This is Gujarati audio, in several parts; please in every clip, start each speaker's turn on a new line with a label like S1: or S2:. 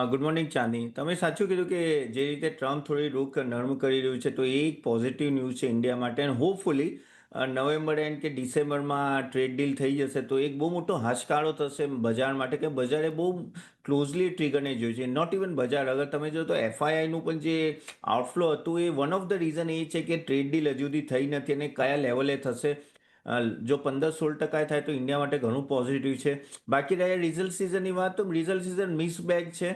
S1: ગુડ મોર્નિંગ ચાંદી. તમે સાચું કીધું કે જે રીતે ટ્રમ્પ થોડી રૂખ નરમ કરી રહ્યું છે તો એ એક પોઝિટિવ ન્યૂઝ છે ઇન્ડિયા માટે અને હોપફુલી નવેમ્બર એન્ડ કે ડિસેમ્બરમાં ટ્રેડ ડીલ થઈ જશે તો એક બહુ મોટો હાશકારો થશે બજાર માટે કે બજારે બહુ ક્લોઝલી ટ્રિગરને જોયું છે. નોટ ઇવન બજાર, અગર તમે જો તો એફઆઈઆઈનું પણ જે આઉટફ્લો હતું એ વન ઓફ ધ રીઝન એ છે કે ટ્રેડ ડીલ હજુ સુધી થઈ નથી અને કયા લેવલે થશે. જો 15-16% થાય તો ઇન્ડિયા માટે ઘણું પોઝિટિવ છે. બાકી રહ્યા રિઝલ્ટ સિઝનની વાત, તો રિઝલ્ટ સિઝન મિક્સ બેગ છે.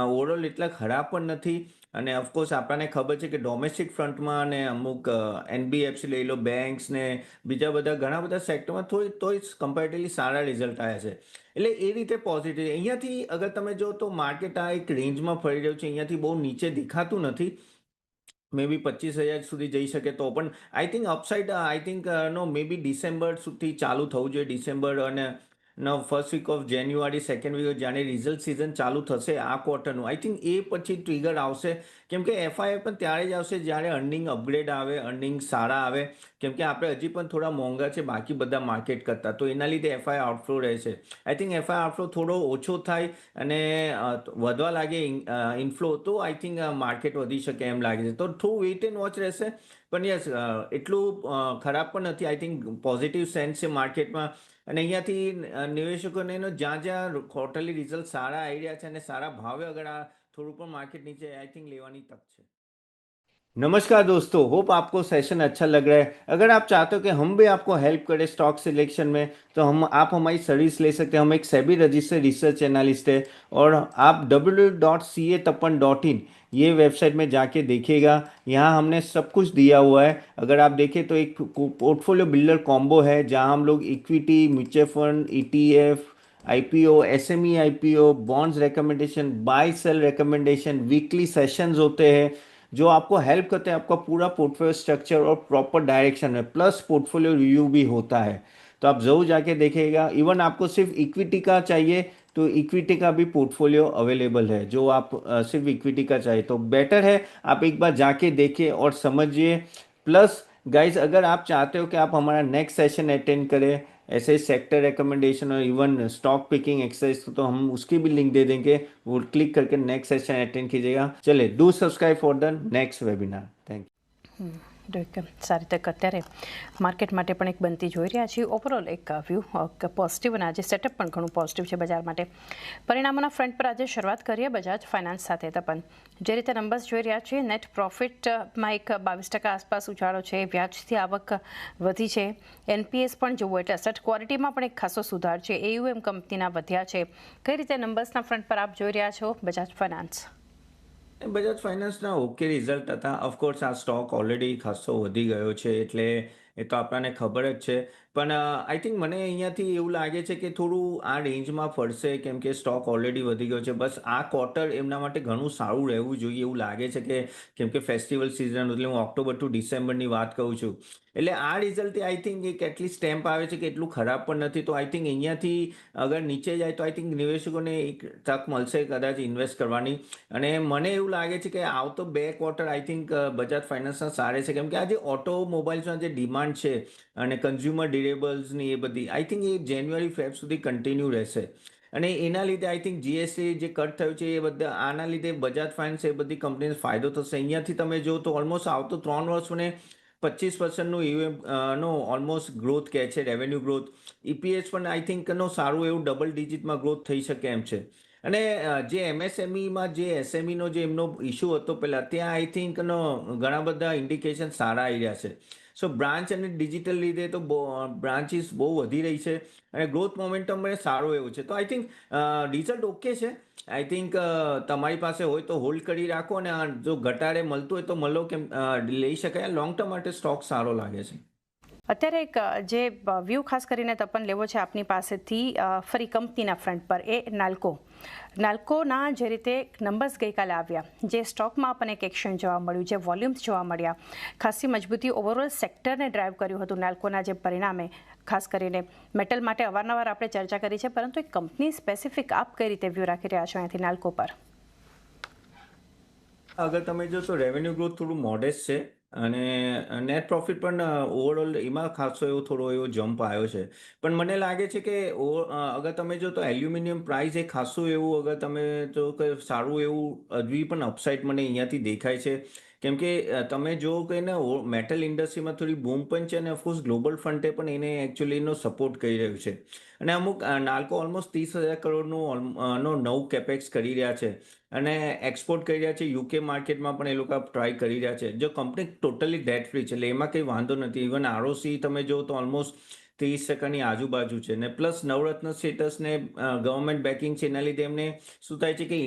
S1: ઓવરઓલ એટલા ખરાબ પણ નથી અને ઓફકોર્સ આપણને ખબર છે કે ડોમેસ્ટિક ફ્રન્ટમાં અને અમુક એનબીએફસી લઈ લો, બેંક્સ ને બીજા બધા ઘણા બધા સેક્ટરમાં તોય કમ્પેરેટિવલી સારા રિઝલ્ટ આવ્યા છે. એટલે એ રીતે પોઝિટિવ અહીંયાથી અગર તમે જો તો માર્કેટ આ એક રેન્જમાં ફરી રહ્યું છે, અહીંયાથી બહુ નીચે દેખાતું નથી. મે બી 25,000 સુધી જઈ શકે તો પણ I think upside I think no may be December સુધી ચાલુ થવું જોઈએ. ડિસેમ્બર અને first week of January, second week જ્યારે રિઝલ્ટ સિઝન ચાલુ થશે આ ક્વાર્ટરનું, આઈ થિંક એ પછી ટ્રિગર આવશે. કેમ કે એફઆઈઆઈ પણ ત્યારે જ આવશે જ્યારે અર્નિંગ અપગ્રેડ આવે, અર્નિંગ સારા આવે. કેમ કે આપણે હજી પણ થોડા મોંઘા છે બાકી બધા માર્કેટ કરતાં, તો એના લીધે એફઆઈ આઉટફ્લો રહેશે. આઈ થિંક એફઆઈ આઉટફ્લો થોડો ઓછો થાય અને વધવા લાગે ઇનફ્લો, તો આઈ થિંક માર્કેટ વધી શકે એમ લાગે છે. તો થોડું વેઇટ એન્ડ વોચ રહેશે. પણ યસ, એટલું ખરાબ પણ નથી. આઈ થિંક પોઝિટિવ સેન્સ છે માર્કેટમાં. અને અહીંયાથી નિવેશકોને જ્યાં જ્યાં ક્વાર્ટરલી રિઝલ્ટ સારા આવી રહ્યા છે અને સારા ભાવે અગર આ થોડું પણ मार्केट नीचे आई थिंक लेवानी तक है। नमस्कार दोस्तों, होप आपको सेशन अच्छा लग रहा है। अगर आप चाहते हो कि हम भी आपको हेल्प करें स्टॉक सिलेक्शन में तो आप हमारी सर्विस ले सकते हैं। हम एक सेबी रजिस्टर्ड रिसर्च एनालिस्ट है और आप www.ca-tapan.in ये वेबसाइट में जाके देखिएगा। यहाँ हमने सब कुछ दिया हुआ है। अगर आप देखें तो एक पोर्टफोलियो बिल्डर कॉम्बो है जहाँ हम लोग equity, mutual fund, ETF, IPO, SME IPO, bonds recommendation, buy sell recommendation, weekly sessions होते हैं जो आपको हेल्प करते हैं आपका पूरा पोर्टफोलियो स्ट्रक्चर और प्रॉपर डायरेक्शन में, प्लस पोर्टफोलियो रिव्यू भी होता है। तो आप ज़रूर जाके देखिएगा। इवन आपको सिर्फ इक्विटी का चाहिए तो इक्विटी का भी पोर्टफोलियो अवेलेबल है। जो आप सिर्फ इक्विटी का चाहिए तो बेटर है आप एक बार जाके देखिए और समझिए। प्लस गाइज, अगर आप चाहते हो कि आप हमारा नेक्स्ट सेशन अटेंड करें ऐसे सेक्टर रिकमेंडेशन और इवन स्टॉक पिकिंग एक्सरसाइज, तो हम उसकी भी लिंक दे देंगे। वो क्लिक करके नेक्स्ट सेशन अटेंड कीजिएगा। चलिए, do subscribe for the next webinar. Thank you.
S2: એકદમ સારી તક અત્યારે માર્કેટ માટે પણ એક બનતી જોઈ રહ્યા છીએ. ઓવરઓલ એક વ્યૂ પોઝિટિવ અને આજે સેટઅપ પણ ઘણું પોઝિટિવ છે બજાર માટે. પરિણામોના ફ્રન્ટ પર આજે શરૂઆત કરીએ બજાજ ફાઇનાન્સ સાથે. તપન જે રીતે નંબર્સ જોઈ રહ્યા છીએ, નેટ પ્રોફિટમાં એક 22% આસપાસ ઉછાળો છે, વ્યાજથી આવક વધી છે, એનપીએસ પણ જોવો એટલે એસેટ ક્વોલિટીમાં પણ એક ખાસો સુધાર છે, એયુએમ કંપનીના વધ્યા છે. કઈ રીતે નંબર્સના ફ્રન્ટ પર આપ જોઈ રહ્યા છો બજાજ ફાઇનાન્સ?
S1: બજાજ ફાઇનાન્સના ઓકે રિઝલ્ટ હતા. ઓફકોર્સ આ સ્ટોક ઓલરેડી ખાસો વધી ગયો છે એટલે એ તો આપણને ખબર જ છે. પણ આઈ થિંક મને અહીંયાથી એવું લાગે છે કે થોડું આ રેન્જમાં ફરશે કેમ કે સ્ટોક ઓલરેડી વધી ગયો છે. બસ આ ક્વાર્ટર એમના માટે ઘણું સારું રહેવું જોઈએ એવું લાગે છે કે કેમ કે ફેસ્ટિવલ સિઝન, એટલે હું ઓક્ટોબર ટુ ડિસેમ્બરની વાત કરું છું. એટલે આ રિઝલ્ટ આઈ થિંક એક એટલીસ્ટ સ્ટેમ્પ આવે છે કે એટલું ખરાબ પણ નથી. તો આઈ થિંક અહીંયાથી અગર નીચે જાય તો આઈ થિંક નિવેશકોને એક તક મળશે કદાચ ઇન્વેસ્ટ કરવાની. અને મને એવું લાગે છે કે આવતો 2 ક્વાર્ટર આઈ થિંક બજાજ ફાઇનાન્સના સારે છે કેમ કે આ જે ઓટોમોબાઈલ્સના જે ડિમાન્ડ છે અને કન્ઝ્યુમર ડ્યુરેબલ્સની એ બધી આઈ થિંક એ જાન્યુઆરી ફેબ સુધી કન્ટિન્યુ રહેશે. અને એના લીધે આઈ થિંક જીએસટી જે કટ થયું છે એ બધા આના લીધે બજાજ ફાઇનાન્સ એ બધી કંપનીને ફાયદો થશે. અહીંયાથી તમે જો તો ઓલમોસ્ટ આવતો 3 વર્ષ મને 25%નું યુએમ નો ઓલમોસ્ટ ગ્રોથ કહે છે, રેવન્યુ ગ્રોથ. ઈપીએસ પણ આઈ થિંક નો સારું એવું ડબલ ડિજિટમાં ગ્રોથ થઈ શકે એમ છે. અને જે એમએસએમઈમાં જે એસએમઈનો જે એમનો ઇશ્યુ હતો પહેલાં, ત્યાં આઈ થિંક ઘણા બધા ઇન્ડિકેશન સારા આવી રહ્યા છે. સો બ્રાન્ચ અને ડિજિટલ લીધે તો બ્રાન્ચીસ બહુ વધી રહી છે અને ગ્રોથ મોમેન્ટમ પણ સારું એવું છે. તો આઈ થિંક રિઝલ્ટ ઓકે છે. આઈ થિંક તમારી પાસે હોય તો હોલ્ડ કરી રાખો અને જો ઘટાડે મળતું હોય તો મળો કેમ લઈ શકાય. લોંગ ટર્મ માટે સ્ટોક સારો લાગે છે.
S2: અત્યારે એક જે વ્યૂ ખાસ કરીને તપન લેવો છે આપની પાસેથી ફરી કંપનીના ફ્રન્ટ પર, એ નાલ્કોના જે રીતે નંબર્સ ગઈકાલે આવ્યા, જે સ્ટોકમાં આપણને એક એક્શન જોવા મળ્યું, જે વોલ્યુમ્સ જોવા મળ્યા, ખાસી મજબૂતી ઓવરઓલ સેક્ટરને ડ્રાઈવ કર્યું હતું નાલ્કોના જે પરિણામે. ખાસ કરીને મેટલ માટે અવારનવાર આપણે ચર્ચા કરી છે, પરંતુ એક કંપની સ્પેસિફિક આપ કઈ રીતે વ્યૂ રાખી રહ્યા છો અહીંયાથી નાલ્કો પર?
S1: અગર તમે જો તો રેવન્યુ ગ્રોથ થોડું મોડેસ્ટ છે અને નેટ પ્રોફિટ પણ ઓવરઓલ એમાં ખાસો એવો થોડો એવો જમ્પ આવ્યો છે. પણ મને લાગે છે કે અગર તમે જો તો એલ્યુમિનિયમ પ્રાઇસ એ ખાસું એવું અગર તમે જો કે સારું એવું હજી પણ અપસાઇડ મને અહીંયાથી દેખાય છે. કેમ કે તમે જો કે ને મેટલ ઇન્ડસ્ટ્રીમાં થોડી બૂમ પણ છે અને ઓફકોર્સ ગ્લોબલ ફંડે પણ એને એકચ્યુઅલી એનો સપોર્ટ કરી રહ્યું છે. અને અમુક નાલ્કો ઓલમોસ્ટ 30,000 કરોડનું નો નવું કેપેક્સ કરી રહ્યા છે. અને એક્સપોર્ટ કરી રહ્યા છે યુકે માર્કેટમાં પણ એ લોકો ટ્રાય કરી રહ્યા છે. જો કંપની ટોટલી ડેટ ફ્રી છે એટલે એમાં કંઈ વાંધો નથી. ઇવન આરઓસી તમે જો તો ઓલમોસ્ટ 30% આજુબાજુ છે ને પ્લસ નવરત્ન સ્ટેટસ ને ગવર્મેન્ટ બેકિંગ છે એના લીધે એમને શું થાય છે કે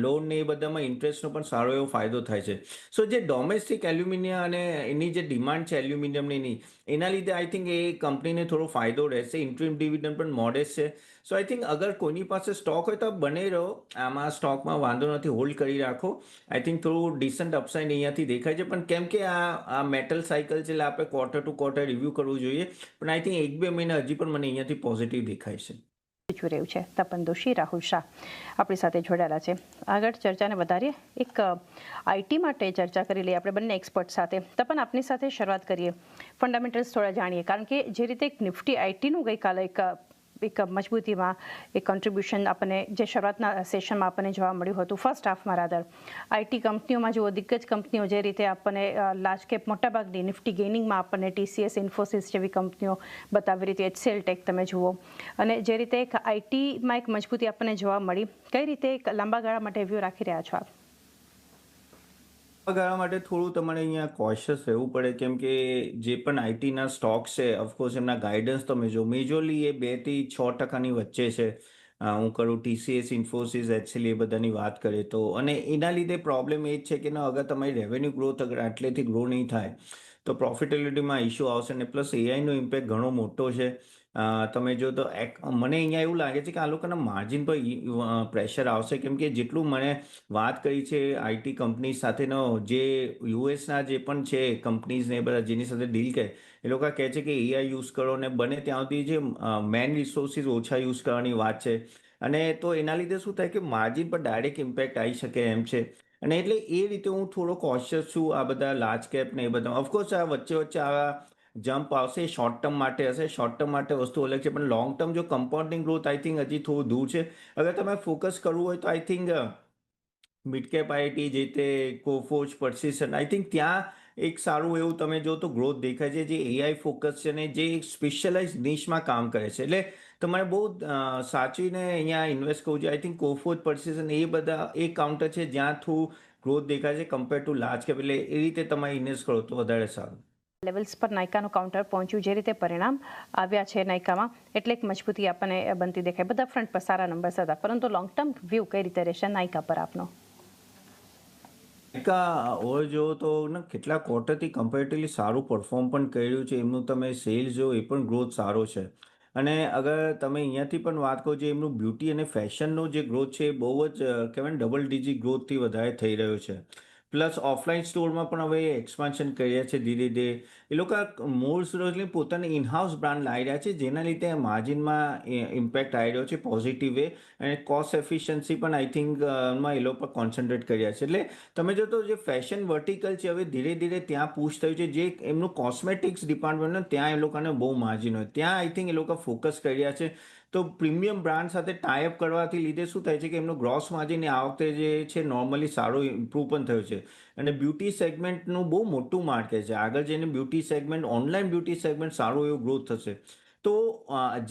S1: લોન ને એ બધામાં ઇન્ટરેસ્ટનો પણ સારો એવો ફાયદો થાય છે. સો જે ડોમેસ્ટિક એલ્યુમિનિયમ અને એની જે ડિમાન્ડ છે એલ્યુમિનિયમની એના લીધે આઈ થિંક એ કંપનીને થોડો ફાયદો રહેશે. ઇન્ટ્રીમ ડિવિડન્ડ પણ મોડેસ્ટ છે. સો આઈ થિંક અગર કોઈની પાસે સ્ટોક હોય તો બને રહો આમાં સ્ટોકમાં વાંધો નથી, હોલ્ડ કરી રાખો. આઈ થિંક થોડું ડિસન્ટ અપસાઇડ અહીંયાથી દેખાય છે પણ કેમ કે આ મેટલ સાયકલ છે એટલે આપણે ક્વાર્ટર ટુ ક્વાર્ટર રિવ્યૂ કરવું જોઈએ. પણ આઈ થિંક 1-2 મહિના હજી પણ મને અહીંયાથી પોઝિટિવ દેખાય છે.
S2: જોઈ રહ્યું છે તપન દોશી, રાહુલ શાહ આપણી સાથે જોડાયેલા છે. આગળ ચર્ચાને વધારીએ, એક આઈટી માટે ચર્ચા કરી લઈએ આપણે બંને એક્સપર્ટ સાથે. તપન, આપની સાથે શરૂઆત કરીએ, ફંડામેન્ટલ્સ થોડા જાણીએ, કારણ કે જે રીતે એક નિફ્ટી આઈટીનું ગઈકાલે એક મજબૂતીમાં એક કોન્ટ્રીબ્યુશન આપણને જે શરૂઆતના સેશનમાં આપણને જોવા મળ્યું હતું ફર્સ્ટ હાફમાં રાદર આઈટી કંપનીઓમાં જુઓ, દિગ્ગજ કંપનીઓ જે રીતે આપણને લાર્જ કેપ મોટાભાગની નિફ્ટી ગેઇનિંગમાં આપણને ટીસીએસ, ઇન્ફોસિસ જેવી કંપનીઓ બતાવી રીતે એચસીએલ ટેક તમે જુઓ, અને જે રીતે એક આઈટીમાં એક મજબૂતી આપણને જોવા મળી, કઈ રીતે એક લાંબા ગાળા માટે વ્યૂ રાખી રહ્યા છો આપ?
S1: ગાળા માટે થોડું તમારે અહીંયા કોશિયસ રહેવું પડે કેમ કે જે પણ આઈટીના સ્ટોક્સ છે ઓફકોર્સ એમના ગાઈડન્સ તમે જો મેજરલી એ 2 થી 6% વચ્ચે છે. હું કરું ટીસીએસ, ઇન્ફોસિસ, એચસીએલ એ બધાની વાત કરીએ તો, અને એના લીધે પ્રોબ્લેમ એ જ છે કે અગર તમારી રેવન્યુ ગ્રોથ અગર આટલેથી ગ્રો નહીં થાય તો પ્રોફિટેબિલિટીમાં ઇશ્યુ આવશે ને પ્લસ એઆઈનો ઇમ્પેક્ટ ઘણો મોટો છે. તમે જો તો મને અહીંયા એવું લાગે છે કે આ લોકોના માર્જિન પર પ્રેશર આવશે કેમ કે જેટલું મને વાત કરી છે આઈટી કંપની સાથેનો જે યુએસના જે પણ છે કંપનીઝને બધા જેની સાથે ડીલ કરે એ લોકો કહે છે કે એઆઈ યુઝ કરો ને બને ત્યાં સુધી જે મેન રિસોર્સિસ ઓછા યુઝ કરવાની વાત છે. અને તો એના લીધે શું થાય કે માર્જિન પર ડાયરેક્ટ ઇમ્પેક્ટ આવી શકે એમ છે. અને એટલે એ રીતે હું થોડો કોશિયસ છું આ બધા લાર્જ કેપ ને એ બધા. ઓફકોર્સ આ વચ્ચે વચ્ચે આવા જમ્પ આવશે, શોર્ટ ટર્મ માટે હશે. શોર્ટ ટર્મ માટે વસ્તુ અલગ છે પણ લોંગ ટર્મ જો કમ્પાઉન્ડિંગ ગ્રોથ આઈ થિંક હજી થોડું દૂર છે. અગર તમે ફોકસ કરવું હોય તો I think mid cap IT જે તે કોફોર્જ, persistent આઈ થિંક ત્યાં એક સારું એવું તમે જો તો ગ્રોથ દેખાય છે જે એઆઈ ફોકસ છે ને જે એક સ્પેશિયલાઇઝ નિશમાં કામ કરે છે. એટલે તમારે બહુ સાચવીને અહીંયા ઇન્વેસ્ટ કરવું જોઈએ. આઈ થિંક કોફોર્જ, persistent એ બધા એ કાઉન્ટર છે જ્યાં થ્રુ ગ્રોથ દેખાય છે કમ્પેર ટુ લાર્જ કેપ. એટલે એ રીતે તમે ઇન્વેસ્ટ કરો તો વધારે સારું.
S2: લેવલ્સ પર નાયકાનું કાઉન્ટર પહોંચ્યું, જે રીતે પરિણામ આવ્યા છે નાયકામાં, એટલે એક મજબૂતી આપણને બનતી દેખાય. બધા ફ્રન્ટ પર સારા નંબર્સ હતા, પરંતુ લોંગ ટર્મ વ્યૂ કઈ રીતે રહેશે નાયકા પર આપનો?
S1: ઓવર જો તો ને કેટલા ક્વાર્ટરથી કમ્પેરેટિવલી સારું પરફોર્મ પણ કર્યું છે. એમનું તમે સેલ્સ જો એ પણ ગ્રોથ સારો છે. અને અગર તમે અહીંયાથી પણ વાત કરો જે એમનું બ્યુટી અને ફેશનનો જે ગ્રોથ છે એ બહુ જ કહેવાય ને ડબલ ડિજિટ ગ્રોથથી વધારે થઈ રહ્યો છે. પ્લસ ઓફલાઈન સ્ટોરમાં પણ હવે એક્સપાન્શન કર્યા છે ધીરે ધીરે. એ લોકો મોર સિરિયસલી પોતાની ઇનહાઉસ બ્રાન્ડ લાવી રહ્યા છે જેના લીધે માર્જિનમાં ઇમ્પેક્ટ આવી રહ્યો છે પોઝિટિવ વે. અને કોસ્ટ એફિશિયન્સી પણ આઈ થિંક માં એ લોકો પર કોન્સન્ટ્રેટ કર્યા છે. એટલે તમે જો તો જે ફેશન વર્ટિકલ છે હવે ધીરે ધીરે ત્યાં પુશ થયું છે. જે એમનું કોસ્મેટિક્સ ડિપાર્ટમેન્ટ ત્યાં એ લોકોને બહુ માર્જિન હોય ત્યાં આઈ થિંક એ લોકો ફોકસ કર્યા છે. તો પ્રીમિયમ બ્રાન્ડ સાથે ટાઈઅપ કરવાથી લીધે શું થાય છે કે એમનું ગ્રોસ માર્જિન આ વખતે જે છે નોર્મલી સારું ઇમ્પ્રૂવ પણ થયું છે. અને બ્યુટી સેગમેન્ટનું બહુ મોટું માર્કેટ છે. આગળ જઈને beauty segment, online beauty segment સારું એવું ગ્રોથ થશે. તો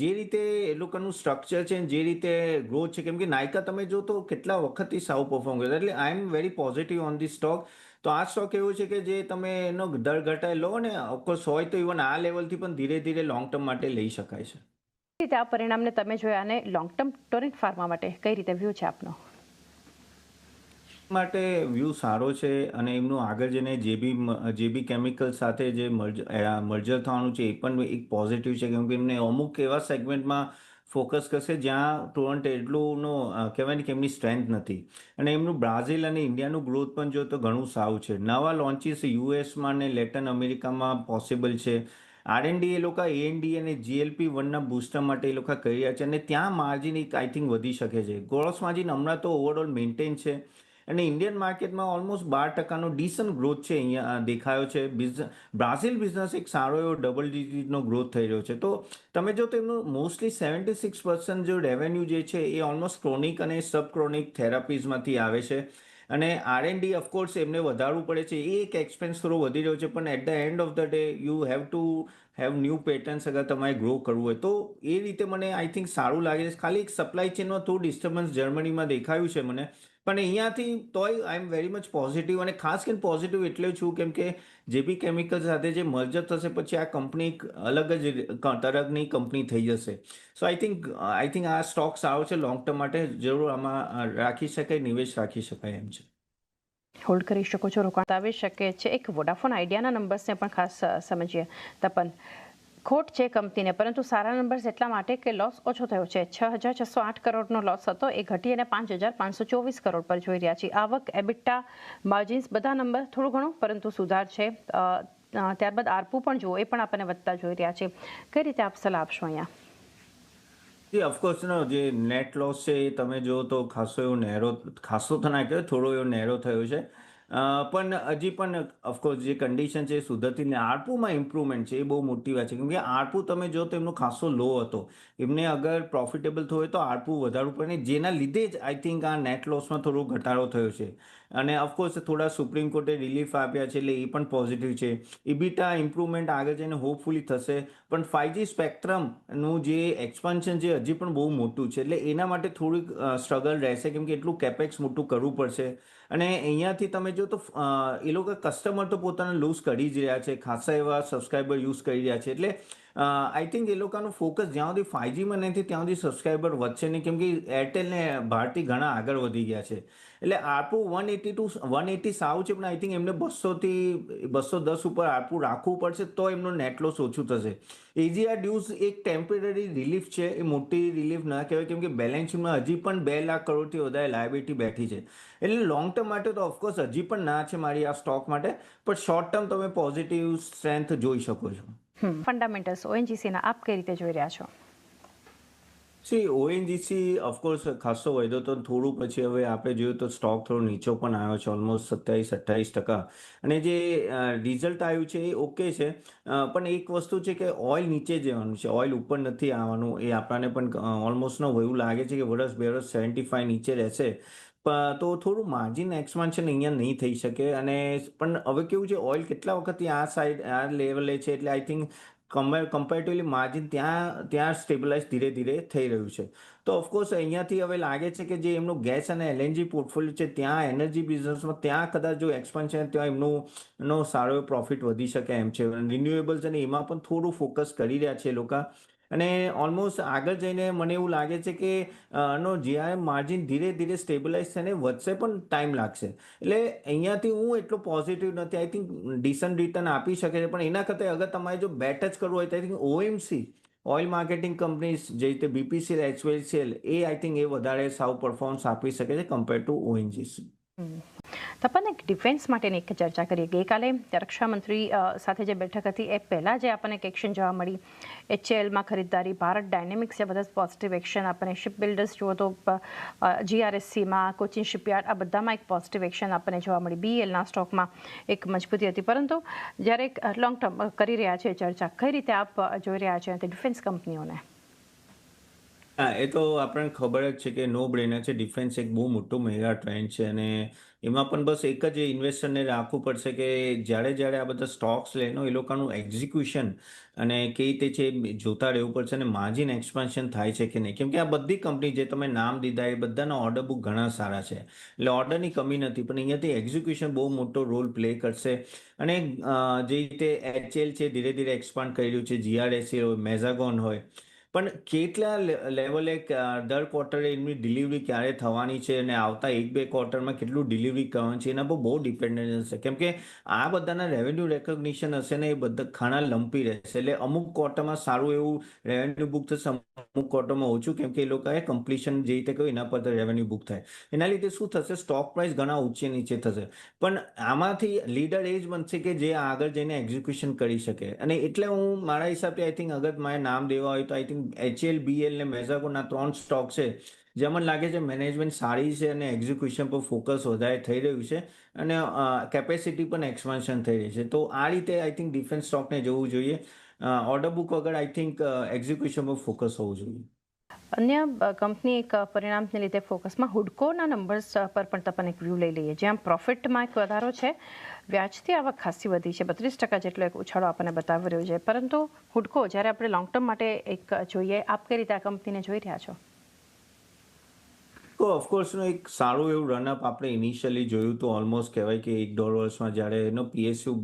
S1: જે રીતે એ લોકોનું સ્ટ્રક્ચર છે જે રીતે ગ્રોથ છે કેમ કે નાયકા તમે જો તો કેટલા વખતથી સારું પરફોર્મ કરે એટલે I am very positive on the stock. તો આ સ્ટોક એવું છે કે જે તમે એનો દર ઘટાય લો ને ઓફકોર્સ હોય તો ઇવન આ લેવલથી પણ ધીરે ધીરે લોંગ ટર્મ માટે લઈ શકાય છે.
S2: કઈ રીતે આ પરિણામને તમે જોયા અને લોંગ ટર્મ ટોરેન્ટ ફાર્મા માટે કઈ રીતે વ્યૂ છે આપનો?
S1: માટે વ્યૂ સારો છે અને એમનું આગળ જઈને જે બી કેમિકલ સાથે જે મર્જર થવાનું છે એ પણ એક પોઝિટિવ છે કેમ કે એમને અમુક એવા સેગમેન્ટમાં ફોકસ કરશે જ્યાં ટોરન્ટ એટલુંનો કહેવાય ને કે એમની સ્ટ્રેન્થ નથી. અને એમનું બ્રાઝિલ અને ઇન્ડિયાનું ગ્રોથ પણ જો તો ઘણું સારું છે. નવા લોન્ચીસ યુએસમાં ને લેટિન અમેરિકામાં પોસિબલ છે. આરએનડી એ લોકો એએનડી અને GLP-1ના બૂસ્ટર માટે એ લોકો કરી રહ્યા છે અને ત્યાં માર્જિન એક આઈ થિંક વધી શકે છે. ગ્રોસ માર્જિન હમણાં તો ઓવરઓલ મેન્ટેન છે. અને ઇન્ડિયન માર્કેટમાં ઓલમોસ્ટ 12%નો ડિસન્ટ ગ્રોથ છે અહીંયા દેખાયો છે. બ્રાઝિલ બિઝનેસ એક સારો એવો ડબલ ડિજિટનો ગ્રોથ થઈ રહ્યો છે. તો તમે જો તેમનું મોસ્ટલી 76% જો રેવન્યુ જે છે એ ઓલમોસ્ટ ક્રોનિક અને સબ ક્રોનિક થેરાપીઝમાંથી આવે છે. અને R&D ઓફકોર્સ એમને વધારવું પડે છે, એ એક એક્સપેન્સ થોડો વધી રહ્યો છે, પણ at the end of the day you have to have new patterns અગર તમારે ગ્રો કરવું હોય તો એ રીતે મને આઈ થિંક સારું લાગે છે. ખાલી એક સપ્લાય ચેનમાં થોડું ડિસ્ટર્બન્સ જર્મનીમાં દેખાયું છે મને, પણ અહીંયાથી તોય આઈ એમ વેરી મચ પોઝિટિવ, અને ખાસ કરીને પોઝિટિવ એટલે છું કેમ કે જેબી કેમિકલ સાથે જે મર્જર થશે પછી આ કંપની એક અલગ જ તરફની કંપની થઈ જશે. સો આઈ થિંક આ સ્ટોક સારો છે લોંગ ટર્મ માટે, જરૂર આમાં રાખી શકાય, નિવેશ રાખી શકાય એમ છે.
S2: હોલ્ડ કરી શકો છો, રોકાણ આવી શકે છે. એક વોડાફોન આઈડિયાના નંબર્સને પણ ખાસ સમજીએ. તપન, ખોટ છે કંપનીને, પરંતુ સારા નંબર્સ એટલા માટે કે લોસ ઓછો થયો છે. 6,608 કરોડનો લોસ હતો, એ ઘટી અને 5,524 કરોડ પર જોઈ રહ્યા છીએ. આવક, એબિટા, માર્જિન્સ બધા નંબર થોડું ઘણું પરંતુ સુધાર છે. ત્યારબાદ આરપુ પણ જુઓ, એ પણ આપણને વધતા જોઈ રહ્યા છે. કઈ રીતે આપ સલાહ આપશો અહીંયા?
S1: જી ઓફકોર્સ જે નેટ લોસ છે એ તમે જો તો ખાસો તો ના કહેવાય, થોડો એવો નેરો થયો છે. પણ હજી પણ ઓફકોર્સ જે કન્ડિશન છે એ સુધરતી ને આરપુમાં ઇમ્પ્રુવમેન્ટ છે એ બહુ મોટી વાત છે. કેમ કે આરપુ તમે જો તો એમનો ખાસો લો હતો, એમને અગર પ્રોફિટેબલ થયું હોય તો આરપુ વધારવું પડે ને, જેના લીધે જ આઈ થિંક આ નેટ લોસમાં થોડો ઘટાડો થયો છે. અને ઓફકોર્સ થોડા સુપ્રીમ કોર્ટે રિલીફ આપ્યા છે એટલે એ પણ પોઝિટિવ છે. ઇબિટા ઇમ્પ્રુવમેન્ટ આગળ જઈને હોપફુલી થશે, પણ 5G સ્પેક્ટ્રમનું જે એક્સપાન્શન છે હજી પણ બહુ મોટું છે, એટલે એના માટે થોડીક સ્ટ્રગલ રહેશે, કેમ કે એટલું કેપેક્સ મોટું કરવું પડશે. અને અહીંયાથી તમે જો તો એ લોકો કસ્ટમર તો પોતાના લૂઝ કરી જ રહ્યા છે, ખાસા એવા સબસ્ક્રાઈબર યુઝ કરી રહ્યા છે. એટલે આઈ થિંક એ લોકોનું ફોકસ જ્યાં સુધી 5Gમાં નથી ત્યાં સુધી સબસ્ક્રાઈબર વધશે નહીં, કેમ કે એરટેલ ને ભારતી ઘણા આગળ વધી ગયા છે. એટલે આરપુ 180 સાવ છે, પણ આઈ થિંક એમને 200 થી 210 ઉપર આરપુ રાખવું પડશે તો એમનો નેટ લોસ ઓછું થશે. એજીઆર ડ્યુઝ એક ટેમ્પરરી રિલીફ છે, એ મોટી રિલીફ ના કહેવાય, કેમ કે બેલેન્સ શીટમાં હજી પણ 2 લાખ કરોડથી વધારે લાયબિલિટી બેઠી છે. એટલે લોંગ ટર્મ માટે તો ઓફકોર્સ હજી પણ ના છે મારી આ સ્ટોક માટે, પણ શોર્ટ ટર્મ તમે પોઝિટિવ સ્ટ્રેન્થ જોઈ શકો છો.
S2: ફંડામેન્ટલ્સ ઓએનજીસીના આપ કઈ રીતે જોઈ રહ્યા છો?
S1: ઓએનજીસી ઓફકોર્સ ખાસો વધ્યો તો થોડું, પછી હવે આપણે જોયું તો સ્ટોક થોડો નીચો પણ આવ્યો છે, ઓલમોસ્ટ 27-28%. અને જે રિઝલ્ટ આવ્યું છે એ ઓકે છે, પણ એક વસ્તુ છે કે ઓઇલ નીચે જવાનું છે, ઓઇલ ઉપર નથી આવવાનું. એ આપણને પણ ઓલમોસ્ટ એવું લાગે છે કે વર્ષ 75 નીચે રહેશે. તો થોડું માર્જિન એક્સપાન્શન અહીંયા નહીં થઈ શકે. અને પણ હવે કેવું છે, ઓઇલ કેટલા વખતથી આ લેવલે છે, એટલે આઈ થિંક કમ્પેરેટિવલી માર્જિન ત્યાં સ્ટેબલાઇઝ ધીરે ધીરે થઈ રહ્યું છે. તો ઓફકોર્સ અહીંયાથી હવે લાગે છે કે જે એમનું ગેસ અને એલએનજી પોર્ટફોલિયો છે ત્યાં એનર્જી બિઝનેસમાં ત્યાં કદાચ જો એક્સપાન્શન ત્યાં એમનો સારો એવો પ્રોફિટ વધી શકે એમ છે. રિન્યુએબલ્સ અને એમાં પણ થોડું ફોકસ કરી રહ્યા છે એ લોકો. અને ઓલમોસ્ટ આગળ જઈને મને એવું લાગે છે કે જ્યારે માર્જિન ધીરે ધીરે સ્ટેબલાઇઝ થઈને વધશે પણ ટાઈમ લાગશે. એટલે અહીંયાથી હું એટલો પોઝિટિવ નથી. આઈ થિંક ડિસન્ટ રિટર્ન આપી શકે છે, પણ એના કરતાં અગર તમારે જો બેટ જ કરવું હોય તો I think OMC oil marketing companies જે રીતે બીપીસીએલ, એચપીસીએલ, એ આઈ થિંક એ વધારે સારું પરફોર્મન્સ આપી શકે છે કમ્પેર ટુ ઓએનજીસી.
S2: તપન, એક ડિફેન્સ માટેની એક ચર્ચા કરીએ. ગઈકાલે રક્ષામંત્રી સાથે જે બેઠક હતી એ પહેલાં જે આપણને એક એક્શન જોવા મળી, HALમાં ખરીદદારી, ભારત ડાયનેમિક્સ, એ બધા પોઝિટિવ એક્શન આપણને, શિપ બિલ્ડર્સ જુઓ તો GRSCમાં, કોચિન શિપયાર્ડ, આ બધામાં એક પોઝિટિવ એક્શન આપણને જોવા મળી. BELના સ્ટોકમાં એક મજબૂતી હતી. પરંતુ જ્યારે એક લોંગ ટર્મ કરી રહ્યા છે ચર્ચા, કઈ રીતે આપ જોઈ રહ્યા છો તે ડિફેન્સ કંપનીઓને?
S1: હા, એ તો આપણને ખબર જ છે કે નો બ્રેનર છે. ડિફેન્સ એક બહુ મોટો મેગા ટ્રેન્ડ છે, અને એમાં પણ બસ એક જ ઇન્વેસ્ટરને રાખવું પડશે કે જ્યારે આ બધા સ્ટોક્સ લે એ લોકોનું એક્ઝિક્યુશન અને કઈ રીતે છે એ જોતા રહેવું પડશે, અને માર્જિન એક્સપાન્શન થાય છે કે નહીં. કેમ કે આ બધી કંપની જે તમે નામ દીધા એ બધાના ઓર્ડર બુક ઘણા સારા છે, એટલે ઓર્ડરની કમી નથી, પણ અહીંયાથી એક્ઝિક્યુશન બહુ મોટો રોલ પ્લે કરશે. અને જે રીતે HL છે ધીરે ધીરે એક્સપાન્ડ કરી રહ્યું છે, GRSC હોય, મેઝાગોન હોય, પણ કેટલા લેવલે દર ક્વાર્ટરે એમની ડિલિવરી ક્યારે થવાની છે અને આવતા 1-2 ક્વાર્ટરમાં કેટલું ડિલિવરી કરવાનું છે એના પર બહુ ડિપેન્ડન્સ હશે. કેમ કે આ બધાના રેવન્યુ રેકોગ્નિશન હશે ને એ બધા ઘણા લંપી રહેશે. એટલે અમુક ક્વાર્ટરમાં સારું એવું રેવન્યુ બુક થશે, અમુક ક્વાર્ટરમાં ઓછું, કેમ કે એ લોકોએ કમ્પ્લીશન જે રીતે કહ્યું એના પર રેવન્યુ બુક થાય. એના લીધે શું થશે, સ્ટોક પ્રાઇસ ઘણા ઊંચે નીચે થશે. પણ આમાંથી લીડર એ જ બનશે કે જે આગળ જઈને એક્ઝિક્યુશન કરી શકે. અને એટલે હું મારા હિસાબથી આઈ થિંક અગર મારે નામ દેવા હોય તો આઈ થિંક HL, BL ને મેઝાગોના 3 સ્ટોક છે જ્યાં મને લાગે છે મેનેજમેન્ટ સારી છે અને એક્ઝિક્યુશન પર ફોકસ વધારે થઈ રહ્યું છે અને કેપેસિટી પણ એક્સપાન્શન થઈ રહી છે. તો આ રીતે આઈ થિંક ડિફેન્સ સ્ટોકને જવું જોઈએ. ઓર્ડર બુક વગર આઈ થિંક એક્ઝિક્યુશન પર ફોકસ હોવું જોઈએ.
S2: અન્ય કંપની એક પરિણામને લીધે ફોકસમાં હુડકોના નંબર્સ પર પણ તપન એક વ્યૂ લઈ લઈએ, જ્યાં પ્રોફિટમાં એક વધારો છે, વ્યાજથી આવક ખાસી વધી છે, 32% જેટલો એક ઉછાળો આપણને બતાવી રહ્યો છે. પરંતુ હુડકો જ્યારે આપણે લોંગ ટર્મ માટે એક જોઈએ, આપ કઈ રીતે આ કંપનીને જોઈ રહ્યા છો?
S1: તો ઓફકોર્સનું એક સારું એવું રનઅપ આપણે ઇનિશિયલી જોયું તો ઓલમોસ્ટ કહેવાય કે 1-1.5 વર્ષમાં જ્યારે એનો પીએસયુ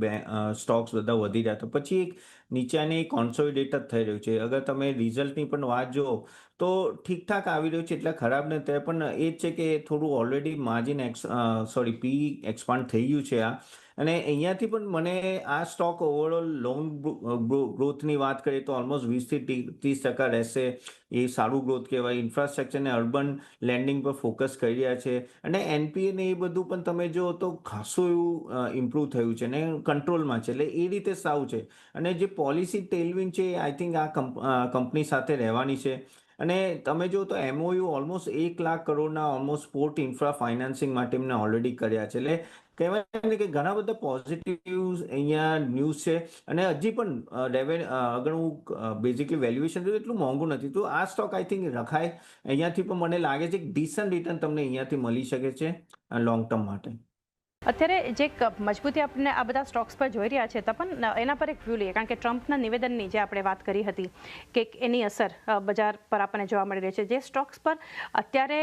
S1: સ્ટોક્સ બધા વધી રહ્યા તો પછી એક નીચાની કોન્સોલિડેટ જ થઈ રહ્યું છે. અગર તમે રિઝલ્ટની પણ વાત જુઓ તો ઠીકઠાક આવી રહ્યું છે, એટલે ખરાબ નથી, પણ એ જ છે કે થોડું ઓલરેડી માર્જિન પી એક્સપાન્ડ થઈ ગયું છે આ. અને અહીંયાથી પણ મને આ સ્ટોક ઓવરઓલ લોંગ ગ્રોથની વાત કરીએ તો ઓલમોસ્ટ 20% થી 30% રહેશે. એ સારું ગ્રોથ કહેવાય. ઇન્ફ્રાસ્ટ્રક્ચર અને અર્બન લેન્ડિંગ પર ફોકસ કરી રહ્યા છે અને એનપીએ ને એ બધું પણ તમે જો તો ખાસું એવું ઇમ્પ્રૂવ થયું છે ને કંટ્રોલમાં છે, એટલે એ રીતે સારું છે. અને જે પોલિસી ટેલવિન છે આઈ થિંક આ કંપની સાથે રહેવાની છે. અને તમે જો તો એમઓયુ ઓલમોસ્ટ 1 લાખ કરોડના ઓલમોસ્ટ પોર્ટ ઇન્ફ્રા ફાઇનાન્સિંગ માટે એમને ઓલરેડી કર્યા છે. એટલે કહેવાય ને કે ઘણા બધા પોઝિટિવ અહીંયા ન્યૂઝ છે. અને હજી પણ અગર હું બેઝિકલી વેલ્યુએશન જોઉં એટલું મોંઘું નથી, તો આ સ્ટોક આઈ થિંક રખાય. અહીંયાથી પણ મને લાગે છે કે ડિસન્ટ રિટર્ન તમને અહીંયાથી મળી શકે છે લોંગ ટર્મ માટે.
S2: અત્યારે જે મજબૂતી આપણે આ બધા સ્ટોક્સ પર જોઈ રહ્યા છે, તપન એના પર એક વ્યૂ લઈએ, કારણ કે ટ્રમ્પના નિવેદનની જે આપણે વાત કરી હતી કે એની અસર બજાર પર આપણને જોવા મળી રહી છે. જે સ્ટોક્સ પર અત્યારે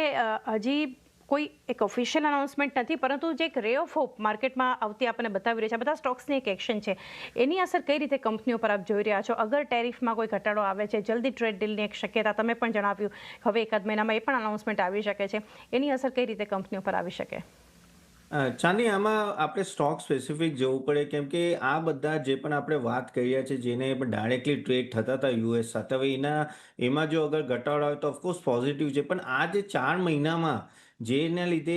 S2: હજી કોઈ એક ઓફિશિયલ અનાઉન્સમેન્ટ નથી, પરંતુ જે એક રે ઓફ હોપ માર્કેટમાં આવતી આપણને બતાવી રહી છે, આ બધા સ્ટોક્સની એક એક્શન છે, એની અસર કઈ રીતે કંપનીઓ પર આપ જોઈ રહ્યા છો? અગર ટેરિફમાં કોઈ ઘટાડો આવે છે, જલ્દી ટ્રેડ ડીલની એક શક્યતા તમે પણ જણાવ્યું, હવે એકાદ મહિનામાં એ પણ અનાઉન્સમેન્ટ આવી શકે છે, એની અસર કઈ રીતે કંપનીઓ પર આવી શકે?
S1: ચાંદી, આમાં આપણે સ્ટોક સ્પેસિફિક જવું પડે, કેમ કે આ બધા જે પણ આપણે વાત કરી રહ્યા છે જેને ડાયરેક્ટલી ટ્રેડ થતા હતા યુએસ સાથે, હવે એમાં જો અગર ઘટાડો આવે તો ઓફકોર્સ પોઝિટિવ છે. પણ આ જે 4 મહિનામાં જેના લીધે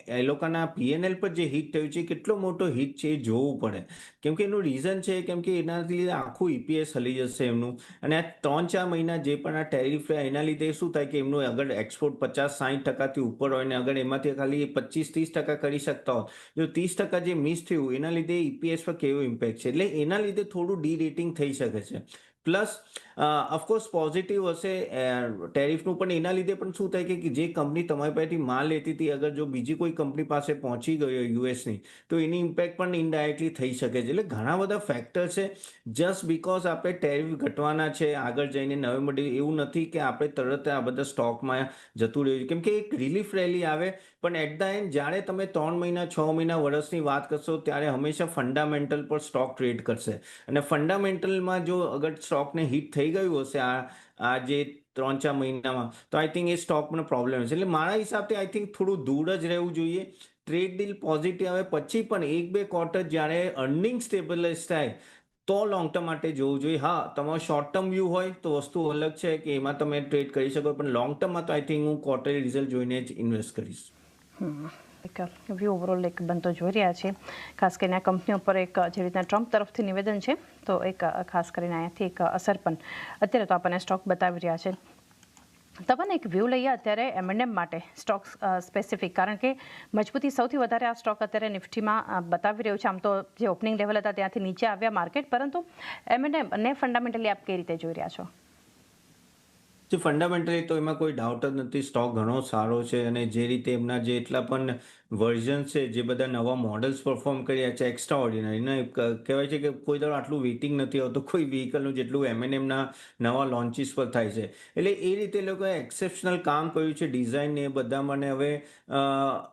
S1: એ લોકોના પીએનએલ પર જે હિટ થયું છે, કેટલો મોટો હિટ છે એ જોવું પડે. કેમ કે એનું રીઝન છે કેમ કે એનાથી લીધે આખું ઈપીએસ હલી જશે એમનું. અને આ 3-4 મહિના જે પણ આ ટેરિફ રહ્યા એના લીધે શું થાય કે એમનું અગર એક્સપોર્ટ 50-60% ઉપર હોય ને અગર એમાંથી ખાલી 25-30% કરી શકતા હોય, જો 30% જે મિસ થયું એના લીધે ઈપીએસ પર કેવું ઇમ્પેક્ટ છે, એટલે એના લીધે થોડું ડીરેટિંગ થઈ શકે છે. પ્લસ ઓફકોર્સ પોઝિટિવ હશે ટેરિફનું, પણ એના લીધે પણ શું થાય કે જે કંપની તમારી પાસેથી માલ લેતી હતી, અગર જો બીજી કોઈ કંપની પાસે પહોંચી ગયો યુએસની, તો એની ઇમ્પેક્ટ પણ ઇનડાયરેક્ટલી થઈ શકે છે. એટલે ઘણા બધા ફેક્ટર છે. જસ્ટ બિકોઝ આપણે ટેરિફ ઘટવાના છે આગળ જઈને નવેમ્બર, એવું નથી કે આપણે તરત આ બધા સ્ટોકમાં જતું રહ્યું, કેમ કે એક રિલીફ રેલી આવે. પણ એટ ધ એન્ડ જ્યારે તમે 3 મહિના, 6 મહિના, વર્ષની વાત કરશો ત્યારે હંમેશા ફંડામેન્ટલ પર સ્ટોક ટ્રેડ કરશે. અને ફંડામેન્ટલમાં જો અગર સ્ટોકને હિટ થઈ ગયું હશે આ જે 3-4 મહિનામાં, તો આઈ થિંક એ સ્ટોકનો પ્રોબ્લેમ છે. એટલે મારા હિસાબથી આઈ થિંક થોડું દૂર જ રહેવું જોઈએ. ટ્રેડ ડીલ પોઝિટિવ આવે પછી પણ 1-2 ક્વાર્ટર જ્યારે અર્નિંગ સ્ટેબલાઇઝ થાય તો લોંગ ટર્મ માટે જોવું જોઈએ. હા, તમારો શોર્ટ ટર્મ વ્યૂ હોય તો વસ્તુ અલગ છે કે એમાં તમે ટ્રેડ કરી શકો, પણ લોંગ ટર્મમાં તો આઈ થિંક હું ક્વાર્ટરલી રિઝલ્ટ જોઈને જ ઇન્વેસ્ટ કરીશ.
S2: એક વ્યૂ ઓવરઓલ એક બનતો જોઈ રહ્યા છે, ખાસ કરીને આ કંપનીઓ પર એક જે રીતના ટ્રમ્પ તરફથી નિવેદન છે, તો એક ખાસ કરીને અહીંયાથી એક અસર પણ અત્યારે તો આપણને સ્ટોક બતાવી રહ્યા છે. તમને એક વ્યૂ લઈએ અત્યારે એમએનએમ માટે સ્ટોક સ્પેસિફિક, કારણ કે મજબૂતી સૌથી વધારે આ સ્ટોક અત્યારે નિફ્ટીમાં બતાવી રહ્યું છે. આમ તો જે ઓપનિંગ લેવલ હતા ત્યાંથી નીચે આવ્યા માર્કેટ, પરંતુ એમએનએમ ને ફંડામેન્ટલી આપ કઈ રીતે જોઈ રહ્યા છો?
S1: જે ફંડામેન્ટલી તો એમાં કોઈ ડાઉટ જ નથી, સ્ટોક ઘણો સારો છે. અને જે રીતે એમના જે એટલા પણ વર્ઝન છે, જે બધા નવા મોડલ્સ પરફોર્મ કર્યા છે, એક્સ્ટ્રા ઓર્ડિનરી ને કહેવાય છે કે કોઈ દર આટલું વેઇટિંગ નથી આવતું કોઈ વ્હીકલનું જેટલું એમએનએમના નવા લોન્ચીસ પર થાય છે. એટલે એ રીતે લોકોએ એક્સેપ્શનલ કામ કર્યું છે, ડિઝાઇન ને એ બધામાં. ને હવે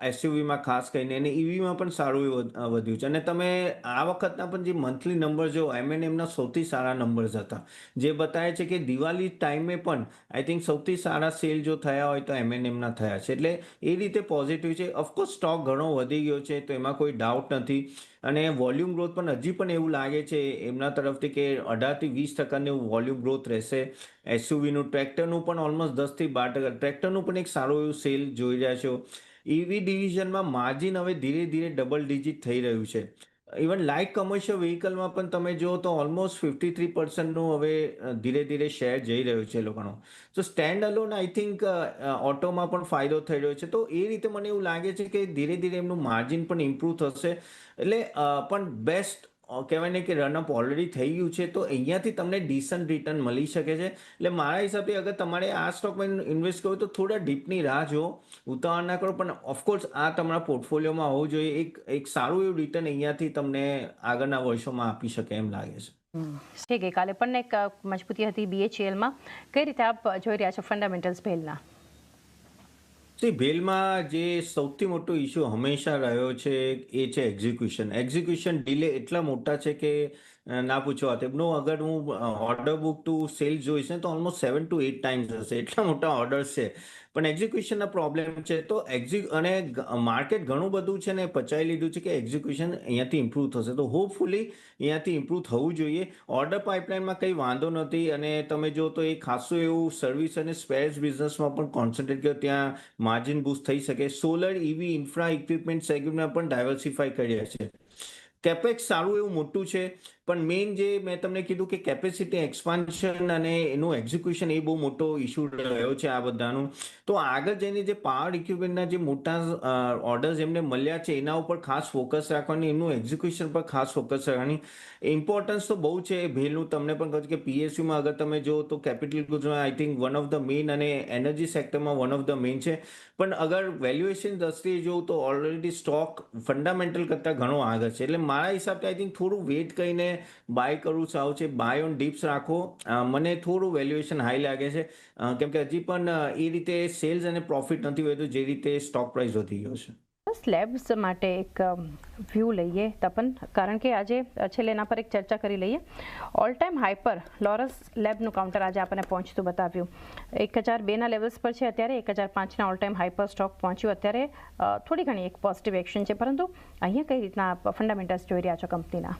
S1: એસયુવીમાં ખાસ કરીને અને ઈવીમાં પણ સારું એવું વધ્યું છે. અને તમે આ વખતના પણ જે મંથલી નંબર જો એમએનએમના સૌથી સારા નંબર્સ હતા, જે બતાવે છે કે દિવાળી ટાઈમે પણ આઈ થિંક સૌથી સારા સેલ જો થયા હોય તો એમએનએમના થયા છે. એટલે એ રીતે પોઝિટિવ છે. ઓફકોર્સ સ્ટોક ઘણો વધી ગયો છે તો એમાં કોઈ ડાઉટ નથી. અને વોલ્યુમ ગ્રોથ પણ હજી પણ એવું લાગે છે એમના તરફથી કે 18-20%નું વોલ્યુમ ગ્રોથ રહેશે. એસયુવીનું, ટ્રેક્ટરનું પણ ઓલમોસ્ટ 10-12%, ટ્રેક્ટરનું પણ એક સારું એવું સેલ જોઈ રહ્યા છો. ઈવી ડિવિઝનમાં માર્જિન હવે ધીરે ધીરે ડબલ ડિજિટ થઈ રહ્યું છે. ઇવન લાઇટ કમર્શિયલ વ્હીકલમાં પણ તમે જુઓ તો ઓલમોસ્ટ 53%નું હવે ધીરે ધીરે શેર જઈ રહ્યું છે એ લોકોનો. તો સ્ટેન્ડ અલોન આઈ થિંક ઓટોમાં પણ ફાયદો થઈ રહ્યો છે. તો એ રીતે મને એવું લાગે છે કે ધીરે ધીરે એમનું માર્જિન પણ ઇમ્પ્રૂવ થશે. એટલે પણ બેસ્ટ કહેવાય ને કે રનઅપ ઓલરેડી થઈ ગયું છે, તો અહીંયાથી તમને ડિસન્ટ રિટર્ન મળી શકે છે. એટલે મારા હિસાબથી અગર તમારે આ સ્ટોકમાં ઇન્વેસ્ટ કરવું તો થોડા ડીપની રાહ જુઓ, ઉતાવળ ના કરો. પણ ઓફકોર્સ આ તમારા પોર્ટફોલિયોમાં હોવું જોઈએ. એક સારું એવું રિટર્ન અહીંયાથી તમને આગળના વર્ષોમાં આપી શકે એમ લાગે છે.
S2: છે ગઈકાલે પણ એક મજબૂતી હતી BHELમાં. કઈ રીતે આપ જોઈ રહ્યા છો ફંડામેન્ટલ્સ ભેલના?
S1: ભેલમાં જે સૌથી મોટો ઇશ્યુ હંમેશા રહ્યો છે એ છે એક્ઝિક્યુશન ડીલે એટલા મોટા છે કે ના પૂછો વાત. એમનું અગર હું ઓર્ડર બુક ટુ સેલ્સ જોઈશ ને તો ઓલમોસ્ટ 7 to 8 ટાઈમ્સ હશે, એટલા મોટા ઓર્ડર્સ છે. પણ એક્ઝિક્યુશનના પ્રોબ્લેમ છે. તો અને માર્કેટ ઘણું બધું છે ને પચાવી લીધું છે કે એક્ઝિક્યુશન અહીંયાથી ઇમ્પ્રૂવ થશે. તો હોપફુલી અહીંયાથી ઇમ્પ્રૂવ થવું જોઈએ. ઓર્ડર પાઇપલાઇનમાં કંઈ વાંધો નથી. અને તમે જો તો એ ખાસું એવું સર્વિસ અને સ્પેર્સ બિઝનેસમાં પણ કોન્સન્ટ્રેટ કર્યો, ત્યાં માર્જિન બૂસ્ટ થઈ શકે. સોલર ઇવી ઇન્ફ્રા ઇક્વિપમેન્ટ સેગમેન્ટમાં પણ ડાયવર્સિફાઈ કર્યા છે. કેપેક્સ સારું એવું મોટું છે, પણ મેઇન જે મેં તમને કીધું કે કેપેસિટી એક્સપાન્શન અને એનું એક્ઝિક્યુશન એ બહુ મોટો ઇશ્યુ રહ્યો છે આ બધાનું. તો આગળ જઈને જે પાવર ઇક્વિપમેન્ટના જે મોટા ઓર્ડર્સ એમને મળ્યા છે એના ઉપર ખાસ ફોકસ રાખવાની, એમનું એક્ઝિક્યુશન પર ખાસ ફોકસ રાખવાની. ઇમ્પોર્ટન્સ તો બહુ છે ભેલનું. તમને પણ કહું છું કે PSUમાં અગર તમે જો તો કેપિટલ ગુડ્સમાં I think one of the main, અને એનર્જી સેક્ટરમાં વન ઓફ ધ મેઇન છે. પણ અગર વેલ્યુએશન દ્રષ્ટિએ જોઉં તો ઓલરેડી સ્ટોક ફંડામેન્ટલ કરતાં ઘણો આગળ છે. એટલે મારા હિસાબથી આઈ થિંક થોડું વેઇટ કરીને બાય કરવું સારું છે. બાય ઓન ડિપ્સ રાખો. મને થોડું વેલ્યુએશન હાઈ લાગે છે, કેમ કે હજી પણ એ રીતે સેલ્સ અને પ્રોફિટ નથી વધ્યું જે રીતે સ્ટોક પ્રાઇસ વધી ગયો છે.
S2: સ્લેબ્સ માટે એક વ્યૂ લઈએ તપન, કારણ કે આજે છેલ્લે એના પર એક ચર્ચા કરી લઈએ. ઓલ ટાઈમ હાઈ પર લોરસ લેબનું કાઉન્ટર આજે આપણને પહોંચતું બતાવ્યું. 1002ના લેવલ્સ પર છે અત્યારે. 1005ના ઓલ ટાઈમ હાઈ પર સ્ટોક પહોંચ્યું. અત્યારે થોડી ઘણી એક પોઝિટિવ એક્શન છે, પરંતુ અહીંયા કઈ રીતના ફંડામેન્ટલ્સ જોઈ રહ્યા છો કંપનીના?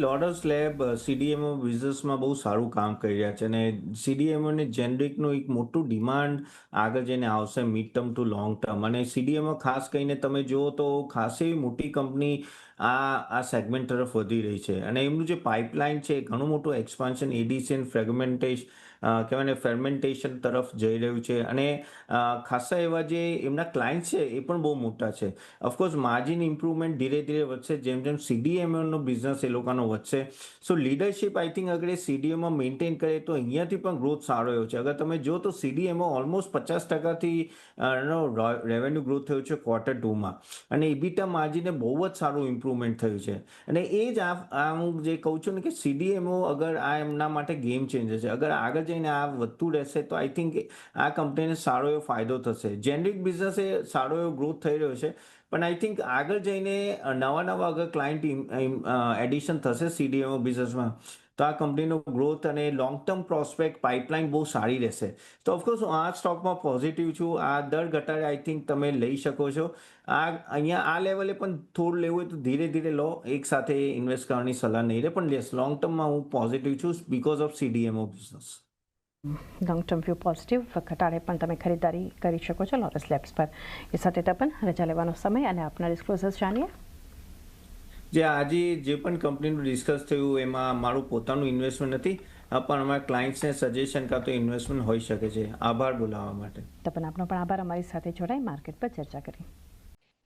S1: લોરસ લેબ CDMO બિઝનેસમાં બહુ સારું કામ કરી રહ્યા છે. અને CDMO ને જેનરિકનું એક મોટું ડિમાન્ડ આગળ જઈને આવશે mid term to long term. અને CDMO ખાસ કરીને તમે જુઓ તો ખાસી મોટી કંપની આ સેગમેન્ટ તરફ વધી રહી છે. અને એમનું જે પાઇપલાઇન છે ઘણું મોટું એક્સપાન્શન એડિશન કહેવાય ને ફેર્મેન્ટેશન તરફ જઈ રહ્યું છે. અને ખાસા એવા જે એમના ક્લાયન્ટ છે એ પણ બહુ મોટા છે. ઓફકોર્સ માર્જિન ઇમ્પ્રુવમેન્ટ ધીરે ધીરે વધશે જેમ જેમ CDMOનો બિઝનેસ એ લોકોનો વધશે. સો લીડરશિપ આઈ થિંક અગર એ CDMO મેન્ટેન કરે તો અહીંયાથી પણ ગ્રોથ સારો એવો છે. અગર તમે જો તો CDMO ઓલમોસ્ટ 50%થી રેવન્યુ ગ્રોથ થયું છે Q2માં. અને EBITDA માર્જિને બહુ જ સારું ઇમ્પ્રુવમેન્ટ થયું છે. અને એ જ આ હું જે કહું છું ને કે CDMO અગર આ એમના માટે ગેમ ચેન્જર છે. અગર આગળ જઈને આ વધતું રહેશે તો આઈ થિંક આ કંપનીને સારો એવો ફાયદો થશે. જેનરિક બિઝનેસ એ સારો એવો ગ્રોથ થઈ રહ્યો છે. પણ આઈ થિંક આગળ જઈને નવા અગર ક્લાયન્ટ એડિશન થશે CDMO બિઝનેસમાં તો આ કંપનીનો ગ્રોથ અને લોંગ ટર્મ પ્રોસ્પેક્ટ પાઇપલાઇન બહુ સારી રહેશે. તો ઓફકોર્સ હું આ સ્ટોકમાં પોઝિટિવ છું. આ દર ઘટાડે આઈ થિંક તમે લઈ શકો છો. અહીંયા આ લેવલે પણ થોડું લેવું હોય તો ધીરે ધીરે લો, એક સાથે ઇન્વેસ્ટ કરવાની સલાહ નહીં રહે. પણ યસ, લોંગ ટર્મમાં હું પોઝિટિવ છું because of CDMO business.
S2: Long term view positive, ઘટાડે પણ તમે ખરીદારી કરી શકો છો લોરસ લેબ્સ પર. એ સાથે તપન રજા લેવાનો સમય અને આપના ડિસ્ક્લોઝર્સ જાણીએ.
S1: આજે જે પણ કંપનીનું ડિસ્કસ થયું એમાં મારું પોતાનું ઇન્વેસ્ટમેન્ટ નથી, પણ અમારા ક્લાયન્ટ્સને સજેશન કાં તો ઇન્વેસ્ટમેન્ટ હોઈ શકે છે. આભાર બોલાવવા માટે.
S2: તપન આપનો પણ આભાર અમારી સાથે જોડાઈ માર્કેટ પર चर्चा करी.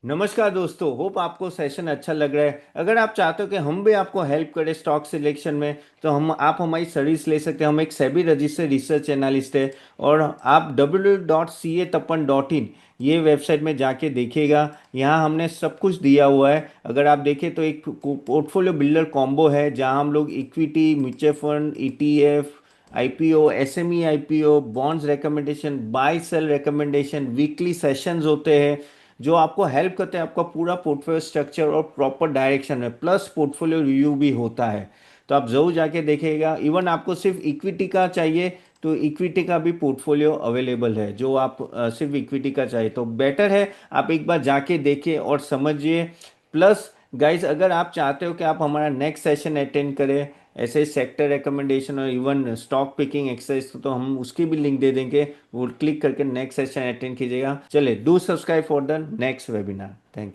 S1: नमस्कार दोस्तों, होप आपको सेशन अच्छा लग रहा है. अगर आप चाहते हो कि हम भी आपको हेल्प करें स्टॉक सिलेक्शन में तो आप हमारी सर्विस ले सकते हैं. हम एक सेबी रजिस्टर्ड रिसर्च एनालिस्ट है और आप www.catapan.in ये वेबसाइट में जाके देखिएगा. यहाँ हमने सब कुछ दिया हुआ है. अगर आप देखें तो एक पोर्टफोलियो बिल्डर कॉम्बो है जहाँ हम लोग equity, mutual fund, ETF, IPO, SME IPO, bonds recommendation, buy sell recommendation, weekly sessions होते हैं जो आपको हेल्प करते हैं आपका पूरा पोर्टफोलियो स्ट्रक्चर और प्रॉपर डायरेक्शन में, प्लस पोर्टफोलियो रिव्यू भी होता है. तो आप ज़रूर जाके देखिएगा. इवन आपको सिर्फ इक्विटी का चाहिए तो इक्विटी का भी पोर्टफोलियो अवेलेबल है. जो आप सिर्फ इक्विटी का चाहिए तो बेटर है आप एक बार जाके देखिए और समझिए. प्लस गाइज, अगर आप चाहते हो कि आप हमारा नेक्स्ट सेशन अटेंड करें ऐसे सेक्टर रिकमेंडेशन और इवन स्टॉक पिकिंग एक्सरसाइज तो हम उसकी भी लिंक दे देंगे. वो क्लिक करके नेक्स्ट सेशन अटेंड कीजिएगा. चलिए, do subscribe for the next webinar. Thank you.